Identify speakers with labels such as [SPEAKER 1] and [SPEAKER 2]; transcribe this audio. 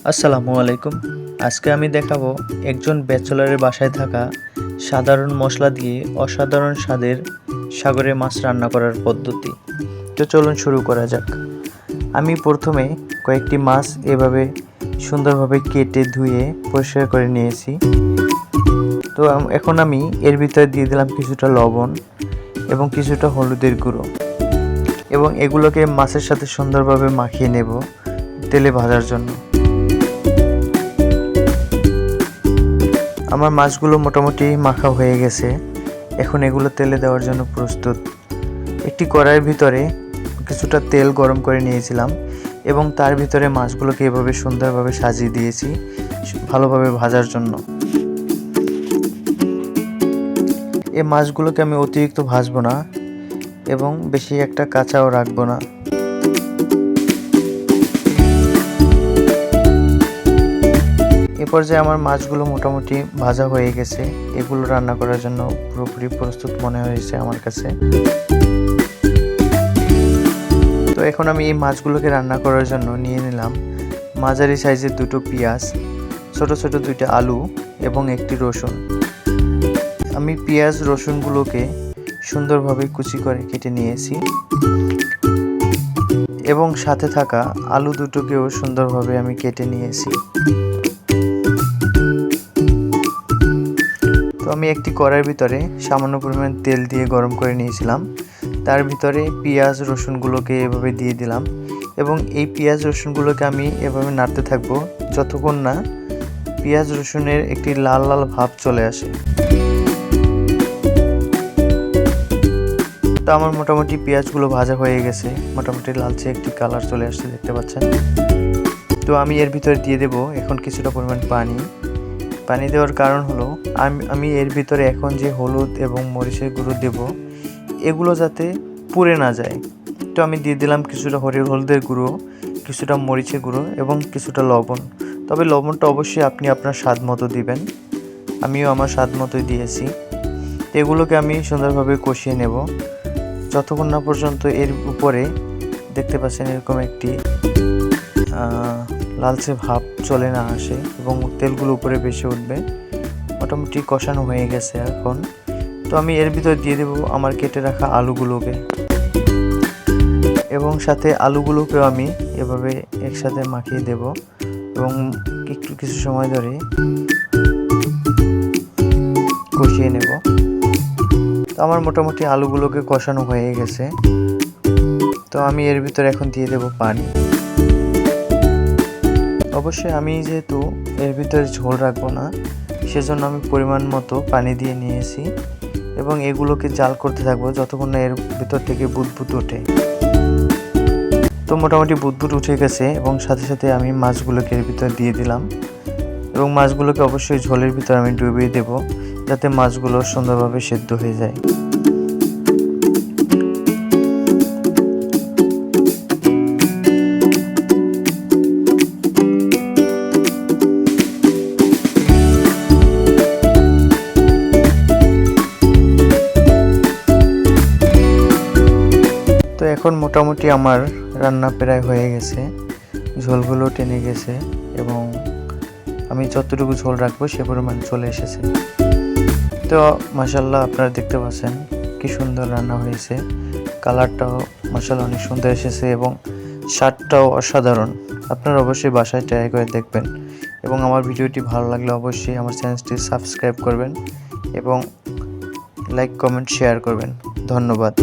[SPEAKER 1] আসসালামু আলাইকুম। আজকে আমি দেখাবো একজন ব্যাচেলরের বাসায় থাকা সাধারণ মশলা দিয়ে অসাধারণ স্বাদের সাগরের মাছ রান্না করার পদ্ধতি। তো চলুন শুরু করা যাক। আমি প্রথমে কয়েকটি মাছ এভাবে সুন্দরভাবে কেটে ধুয়ে পরিষ্কার করে নিয়েছি। তো এখন আমি এর ভিতরে দিয়ে দিলাম কিছুটা লবণ এবং কিছুটা হলুদের গুঁড়ো, এবং এগুলোকে মাছের সাথে সুন্দরভাবে মাখিয়ে নেব তেলে ভাজার জন্য। আমার মাছগুলো মোটামুটি মাখা হয়ে গেছে। এখন এগুলো তেলে দেওয়ার জন্য প্রস্তুত। একটি কড়াইয়ের ভিতরে কিছুটা তেল গরম করে নিয়েছিলাম এবং তার ভিতরে মাছগুলোকে এভাবে সুন্দরভাবে সাজিয়ে দিয়েছি ভালোভাবে ভাজার জন্য। এই মাছগুলোকে আমি অতিরিক্ত ভাজবো না এবং বেশি একটা কাঁচাও রাখবো না। এ পর্যায়ে আমার মাছগুলো মোটামুটি ভাজা হয়ে গেছে। এগুলো রান্না করার জন্য পুরোপুরি প্রস্তুত মনে হয়েছে আমার কাছে। তো এখন আমি এই মাছগুলোকে রান্না করার জন্য নিয়ে নিলাম মাঝারি সাইজের দুটো পেঁয়াজ, ছোট ছোট দুইটা আলু এবং একটি রসুন। আমি পেঁয়াজ রসুনগুলোকে সুন্দরভাবে কুচি করে কেটে নিয়েছি এবং সাথে থাকা আলু দুটোকেও সুন্দরভাবে আমি কেটে নিয়েছি। তো আমি একটি কড়াইয়ের ভিতরে সামান্য পরিমাণ তেল দিয়ে গরম করে নিয়েছিলাম। তার ভিতরে পেঁয়াজ রসুনগুলোকে এভাবে দিয়ে দিলাম এবং এই পেঁয়াজ রসুনগুলোকে আমি এভাবে নাড়তে থাকবো যতক্ষণ না পেঁয়াজ রসুনের একটি লাল লাল ভাব চলে আসে। তো আমার মোটামুটি পেঁয়াজগুলো ভাজা হয়ে গেছে, মোটামুটি লালচে একটি কালার চলে আসছে, দেখতে পাচ্ছেন। তো আমি এর ভিতরে দিয়ে দেব এখন কিছুটা পরিমাণ পানি দেওয়ার কারণ হলো আমি এর ভিতরে এখন যে হলুদ এবং মরিচের গুঁড়ো দেব এগুলো যাতে পুড়ে না যায়। তো আমি দিয়ে দিলাম কিছুটা হলুদের গুঁড়ো, কিছুটা মরিচের গুঁড়ো এবং কিছুটা লবণ। তবে লবণটা অবশ্যই আপনি আপনার স্বাদ মতো দিবেন, আমিও আমার স্বাদ মতোই দিয়েছি। এগুলোকে আমি সুন্দরভাবে কষিয়ে নেব যতক্ষণ না পর্যন্ত এর উপরে দেখতে পাচ্ছেন এরকম একটি লালচে ভাব চলে না আসে এবং তেলগুলো উপরে ভেসে উঠবে। মোটামুটি কষানো হয়ে গেছে এখন। তো আমি এর ভিতর দিয়ে দেব আমার কেটে রাখা আলুগুলোকে এবং সাথে আলুগুলোকেও আমি এভাবে একসাথে মাখিয়ে দেব এবং কিছু সময় ধরে কষিয়ে নেব। তো আমার মোটামুটি আলুগুলোকে কষানো হয়ে গেছে। তো আমি এর ভিতরে এখন দিয়ে দেব পানি। অবশ্যই আমি যেহেতু এর ভিতরে ঝোল রাখবো না, সেজন্য আমি পরিমাণ মতো পানি দিয়ে নিয়েছি এবং এগুলোকে জাল করতে থাকবো যতক্ষণ না এর ভিতর থেকে বুদবুদ ওঠে। তো মোটামুটি বুদবুদ উঠে গেছে এবং সাথে সাথে আমি মাছগুলোকে এর ভিতর দিয়ে দিলাম এবং মাছগুলোকে অবশ্যই ঝোলের ভিতর আমি ডুবিয়ে দেব যাতে মাছগুলো সুন্দরভাবে সেদ্ধ হয়ে যায়। তো এখন মোটামুটি আমার রান্না প্রায় হয়ে গেছে, ঝোলগুলো টেনে গেছে এবং আমি যতটুকু ঝোল রাখবো সে পরিমাণ চলে এসেছে। তো মাশাআল্লাহ আপনারা দেখতে পাচ্ছেন কি সুন্দর রান্না হয়েছে, কালারটাও মাশাআল্লাহ অনেক সুন্দর এসেছে এবং স্বাদটাও অসাধারণ। আপনারা অবশ্যই বাসায় ট্রাই করে দেখবেন এবং আমার ভিডিওটি ভালো লাগলে অবশ্যই আমার চ্যানেলটি সাবস্ক্রাইব করবেন এবং লাইক কমেন্ট শেয়ার করবেন। ধন্যবাদ।